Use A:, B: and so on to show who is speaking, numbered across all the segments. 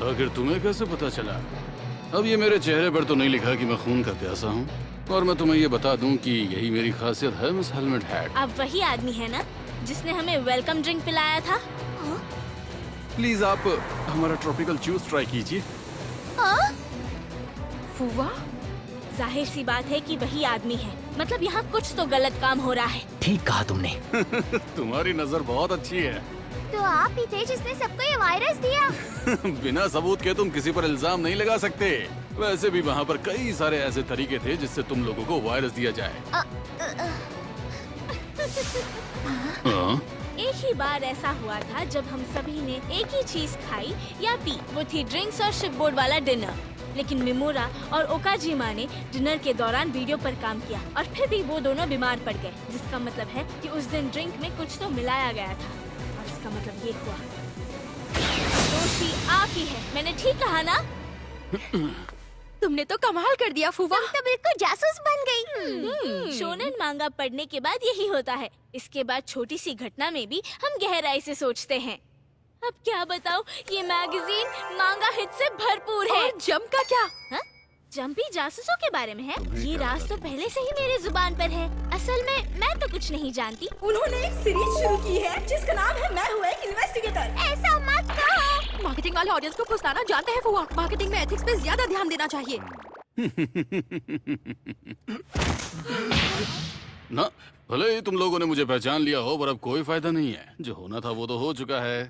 A: आखिर तुम्हें कैसे पता चला? अब ये मेरे चेहरे पर तो नहीं लिखा कि मैं खून का प्यासा हूँ। और मैं तुम्हें ये बता दूं कि यही मेरी खासियत है, मिस हेलमेट हैट।
B: आप वही आदमी है ना जिसने हमें वेलकम ड्रिंक पिलाया था?
A: प्लीज आप हमारा ट्रॉपिकल जूस ट्राई कीजिए।
B: फूफा, जाहिर सी बात है कि वही आदमी है। मतलब यहाँ कुछ तो गलत काम हो रहा है।
C: ठीक कहा तुमने।
A: तुम्हारी नजर बहुत अच्छी है।
D: तो आप ही थे जिसने सबको ये वायरस दिया?
A: बिना सबूत के तुम किसी पर इल्जाम नहीं लगा सकते। वैसे भी वहाँ पर कई सारे ऐसे तरीके थे जिससे तुम लोगों को वायरस दिया जाए। हाँ?
B: एक ही बार ऐसा हुआ था जब हम सभी ने एक ही चीज खाई या पी। वो थी ड्रिंक्स और शिपबोर्ड वाला डिनर। लेकिन मिमोरा और ओकाजिमा ने डिनर के दौरान वीडियो पर काम किया और फिर भी वो दोनों बीमार पड़ गए। जिसका मतलब है कि उस दिन ड्रिंक में कुछ तो मिलाया गया था। और इसका मतलब ये हुआ दोषी आप ही है। मैंने ठीक कहा ना?
D: तुमने तो कमाल कर दिया फूफा। तुम तो बिल्कुल जासूस बन गई।
B: शोनेन मांगा पढ़ने के बाद यही होता है। इसके बाद छोटी सी घटना में भी हम गहराई से सोचते हैं। अब क्या बताऊं, ये मैगजीन मांगा हिट से भरपूर है।
D: और जंप का क्या?
B: हा? जंपी जासूसों के बारे में है। ये राज तो पहले से ही मेरे जुबान पर है। असल में मैं तो कुछ नहीं जानती।
E: उन्होंने एक सीरीज शुरू की है जिसका नाम है मैं हूँ एक इन्वेस्टिगेटर।
D: ऐसा मत कहो। मार्केटिंग वाले ऑडियंस को फुसलाना जानते हैं फूफा। मार्केटिंग में एथिक्स पे ज्यादा ध्यान देना चाहिए।
A: ना भले ही तुम लोगों ने मुझे पहचान लिया हो, पर अब कोई फायदा नहीं है। जो होना था वो तो हो चुका है।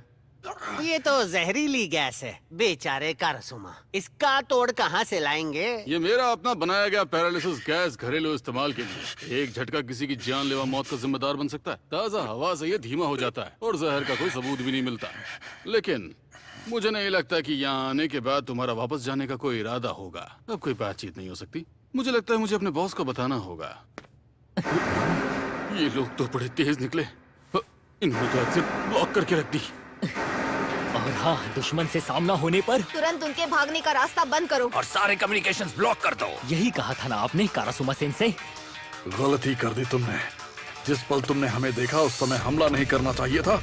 F: ये तो जहरीली गैस है। बेचारे कारसुमा, इसका तोड़ कहाँ से लाएंगे?
A: ये मेरा अपना बनाया गया पैरालिसिस गैस घरेलू इस्तेमाल के लिए। एक झटका किसी की जानलेवा मौत का जिम्मेदार बन सकता है। ताज़ा हवा से ये धीमा हो जाता है और जहर का कोई सबूत भी नहीं मिलता। लेकिन मुझे नहीं लगता कि यहाँ आने के बाद तुम्हारा वापस जाने का कोई इरादा होगा। अब कोई बातचीत नहीं हो सकती। मुझे लगता है मुझे अपने बॉस को बताना होगा। ये लोग तो बड़े तेज निकले। इन्होंने तो एग्जिट ब्लॉक करके रख दी।
C: और हाँ, दुश्मन से सामना होने पर
D: तुरंत उनके भागने का रास्ता बंद करो
G: और सारे कम्युनिकेशंस ब्लॉक कर दो।
C: यही कहा था ना आपने कारासुमा सेंसे?
G: गलती कर दी तुमने। जिस पल तुमने हमें देखा उस समय हमला नहीं करना चाहिए था,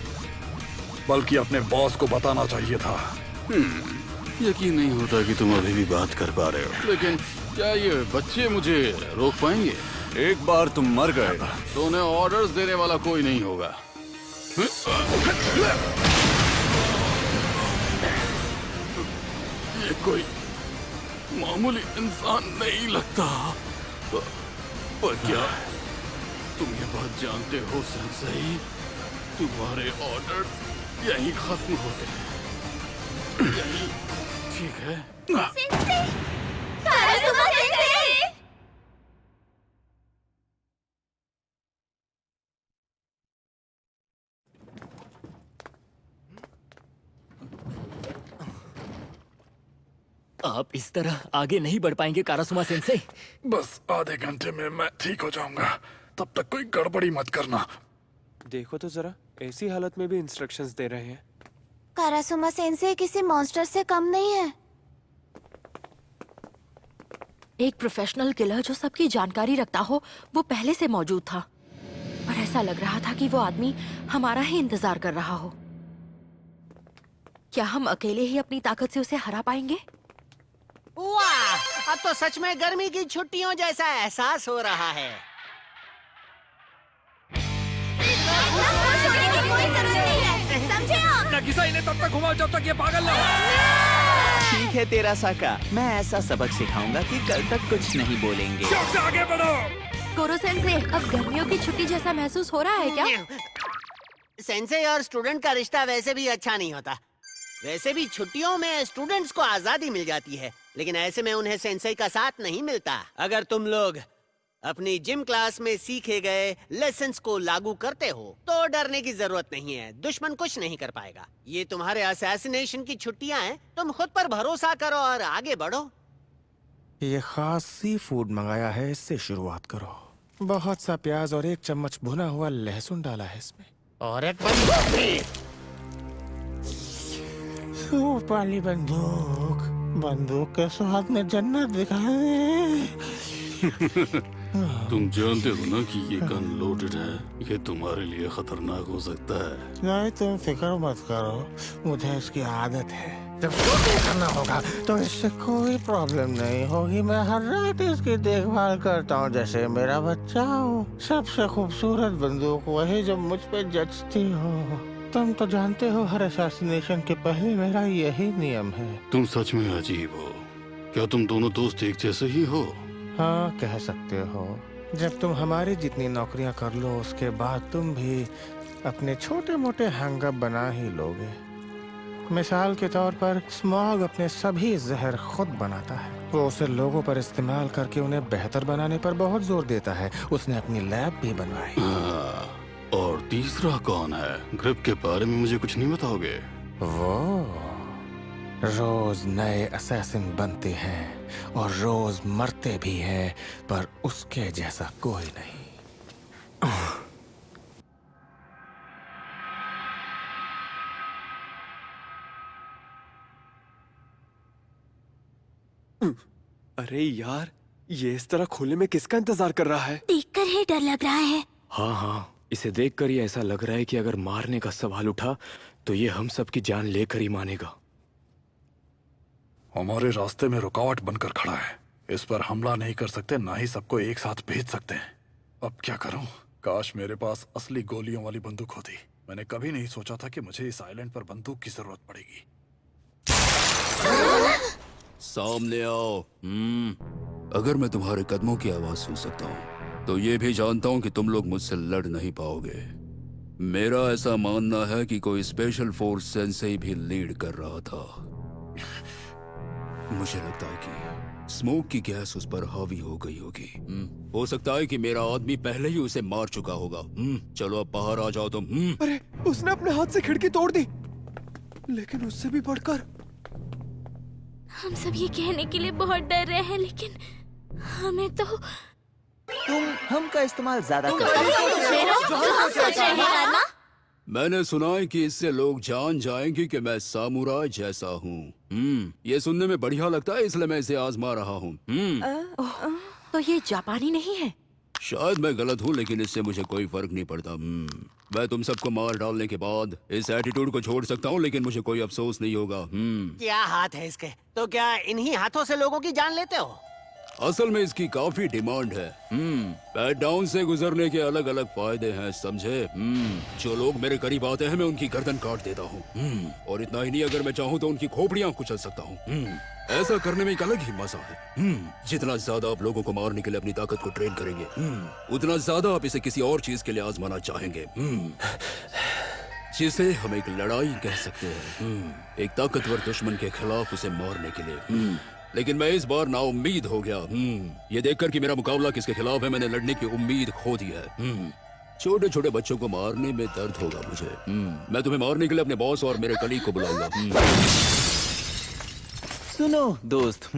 G: बल्कि अपने बॉस को बताना चाहिए था।
A: यकीन नहीं होता कि तुम अभी भी बात कर पा रहे हो। लेकिन क्या ये बच्चे मुझे रोक पाएंगे? एक बार तुम मर गए तो उन्हें ऑर्डर्स देने वाला कोई नहीं होगा। ये कोई मामूली इंसान नहीं लगता। पर क्या तुम ये बात जानते हो सेंसेई? तुम्हारे ऑर्डर्स यहीं खत्म होते हैं। यहीं ठीक है?
D: कारासुमा सेंसे!
C: आप इस तरह आगे नहीं बढ़ पाएंगे कारासुमा सेंसे।
G: बस आधे घंटे में मैं ठीक हो जाऊंगा। तब तक कोई गड़बड़ी मत करना।
H: देखो तो जरा, ऐसी हालत में भी इंस्ट्रक्शंस दे रहे हैं।
D: कारासुमा सेंसे किसी मॉन्स्टर से कम नहीं है। एक प्रोफेशनल किलर जो सबकी जानकारी रखता हो, वो पहले से मौजूद था। और ऐसा लग रहा था कि वो आदमी हमारा ही इंतजार कर रहा हो। क्या हम अकेले ही अपनी ताकत से उसे हरा पाएंगे?
F: वाह, अब तो सच में गर्मी की छुट्टियों जैसा एहसास हो रहा है।
D: समझे आप?
G: नगीसा, इन्हें तब तक घुमाओ जब तक ये पागल ना हो।
I: ठीक है तेरा साका, मैं ऐसा सबक सिखाऊंगा कि कल तक कुछ नहीं बोलेंगे।
G: चौक से आगे बढ़ो।
D: गोरो सेंसे, अब गर्मियों की छुट्टी जैसा महसूस हो रहा है क्या?
F: सेंसे और स्टूडेंट का रिश्ता वैसे भी अच्छा नहीं होता। वैसे भी छुट्टियों में स्टूडेंट्स को आजादी मिल जाती है, लेकिन ऐसे में उन्हें सेंसेई का साथ नहीं मिलता। अगर तुम लोग अपनी जिम क्लास में सीखे गए लेसन्स को लागू करते हो तो डरने की जरूरत नहीं है। दुश्मन कुछ नहीं कर पाएगा। ये तुम्हारे असैसिनेशन की छुट्टियां हैं। तुम खुद पर भरोसा करो और आगे बढ़ो।
H: ये खास सी फूड मंगाया है, इससे शुरुआत करो। बहुत सा प्याज और 1 चम्मच भुना हुआ लहसुन डाला है इसमें। और एक बंदूक भी। सूप वाली बंदूक। बंदूक के स्वाद में जन्नत दिखाए।
A: तुम जानते हो ना कि ये गन लोडेड है। ये तुम्हारे लिए खतरनाक हो सकता है।
H: नहीं, तुम फिक्र मत करो, मुझे इसकी आदत है। जब जो करना होगा तो इससे कोई प्रॉब्लम नहीं होगी। मैं हर रात इसकी देखभाल करता हूँ जैसे मेरा बच्चा हो। सबसे खूबसूरत बंदूक वही जब मुझ पे जचती हो। तुम तो जानते हो हर असैसिनेशन के पहले मेरा यही नियम है।
A: तुम सच में अजीब हो। क्या तुम दोनों दोस्त एक जैसे ही हो?
H: हाँ, कह सकते हो। जब तुम हमारी जितनी नौकरियां कर लो उसके बाद तुम भी अपने छोटे मोटे हैंगअप बना ही लोगे। मिसाल के तौर पर स्मॉग अपने सभी जहर खुद बनाता है। वो उसे लोगों पर इस्तेमाल करके उन्हें बेहतर बनाने पर बहुत जोर देता है। उसने अपनी लैब भी बनवाई।
A: और तीसरा कौन है? ग्रिप के बारे में मुझे कुछ नहीं बताओगे?
H: वो रोज नए असैसिन बनते हैं और रोज मरते भी हैं, पर उसके जैसा कोई नहीं।
J: अरे यार, ये इस तरह खुले में किसका इंतजार कर रहा है?
B: देखकर ही डर लग रहा है।
C: हाँ हाँ, इसे देखकर ही ऐसा लग रहा है कि अगर मारने का सवाल उठा तो ये हम सबकी जान लेकर ही मानेगा।
G: हमारे रास्ते में रुकावट बनकर खड़ा है। इस पर हमला नहीं कर सकते, ना ही सबको एक साथ भेज सकते हैं। अब क्या करूं? काश मेरे पास असली गोलियों वाली बंदूक होती। मैंने कभी नहीं सोचा था कि मुझे इस आइलैंड पर बंदूक की जरूरत पड़ेगी।
A: सामने आओ। अगर मैं तुम्हारे कदमों की आवाज सुन सकता हूँ तो ये भी जानता हूँ कि तुम लोग मुझसे लड़ नहीं पाओगे। मेरा ऐसा मानना है कि कोई स्पेशल फोर्स सेंसेई भी लीड कर रहा था। मुझे लगता है कि स्मोक की गैस उस पर हावी हो गई होगी। हो सकता है कि मेरा आदमी पहले ही उसे मार चुका होगा। चलो अब बाहर आ जाओ तुम।
J: अरे, उसने अपने हाथ से खिड़की तोड़ दी। लेकिन उससे भी बढ़कर
B: हम सब ये कहने के लिए बहुत डर रहे हैं, लेकिन हमें तो
I: तुम हम का इस्तेमाल ज्यादा
B: तुम
I: करते हो।
B: सोच रहे हैं ना?
A: मैंने सुना है कि इससे लोग जान जाएंगे कि मैं सामुराई जैसा हूँ। ये सुनने में बढ़िया लगता है, इसलिए मैं इसे आजमा रहा हूँ।
D: तो ये जापानी नहीं है?
A: शायद मैं गलत हूँ, लेकिन इससे मुझे कोई फर्क नहीं पड़ता। मैं तुम सबको मार डालने के बाद इस एटीट्यूड को छोड़ सकता हूँ, लेकिन मुझे कोई अफसोस नहीं होगा।
F: क्या हाथ है इसके? तो क्या इन्हीं हाथों से लोगों की जान लेते हो?
A: असल में इसकी काफी डिमांड है। पैट डाउन से गुजरने के अलग अलग फायदे हैं, समझे? जो लोग मेरे करीब आते हैं मैं उनकी गर्दन काट देता हूँ। और इतना ही नहीं, अगर मैं चाहूँ तो उनकी खोपड़ियाँ कुचल सकता हूँ। ऐसा करने में एक अलग ही मजा है। जितना ज्यादा आप लोगों को मारने के लिए अपनी ताकत को ट्रेन करेंगे, उतना ज्यादा आप इसे किसी और चीज के लिए आजमाना चाहेंगे, जिसे हम एक लड़ाई कह सकते हैं। एक ताकतवर दुश्मन के खिलाफ उसे मारने के लिए। लेकिन मैं इस बार नाउम्मीद हो गया। ये देखकर कि मेरा मुकाबला किसके खिलाफ है, मैंने लड़ने की उम्मीद खो दी है। छोटे छोटे बच्चों को मारने में दर्द होगा मुझे। मैं तुम्हें मारने के लिए अपने बॉस और मेरे कलीग को बुलाऊंगा।
I: सुनो दोस्त,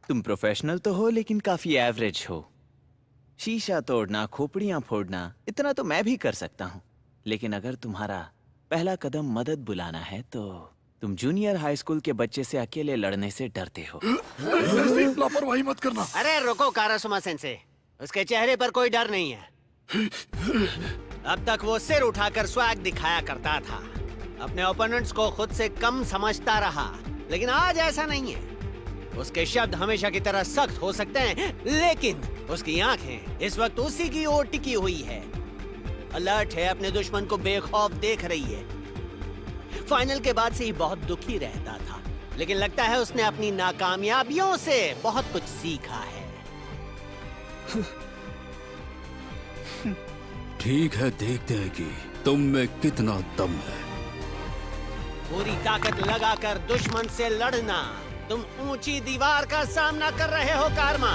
I: तुम प्रोफेशनल तो हो लेकिन काफी एवरेज हो। शीशा तोड़ना, खोपड़ियां फोड़ना, इतना तो मैं भी कर सकता हूँ। लेकिन अगर तुम्हारा पहला कदम मदद बुलाना है तो तुम जूनियर हाई स्कूल के बच्चे से अकेले लड़ने से डरते हो।
G: लापरवाही मत करना।
F: अरे रुको कारासुमा सेंसे, उसके चेहरे पर कोई डर नहीं है। अब तक वो सिर उठाकर स्वैग दिखाया करता था, अपने ओपोनेंट्स को खुद से कम समझता रहा। लेकिन आज ऐसा नहीं है। उसके शब्द हमेशा की तरह सख्त हो सकते हैं, लेकिन उसकी आंखें इस वक्त उसी की ओर टिकी हुई है। अलर्ट है, अपने दुश्मन को बेखौफ देख रही है। फाइनल के बाद से ही बहुत दुखी रहता था, लेकिन लगता है उसने अपनी नाकामयाबियों से बहुत कुछ सीखा है।
A: ठीक है, देखते हैं कि तुम में कितना दम है।
F: पूरी ताकत लगाकर दुश्मन से लड़ना। तुम ऊंची दीवार का सामना कर रहे हो कारमा।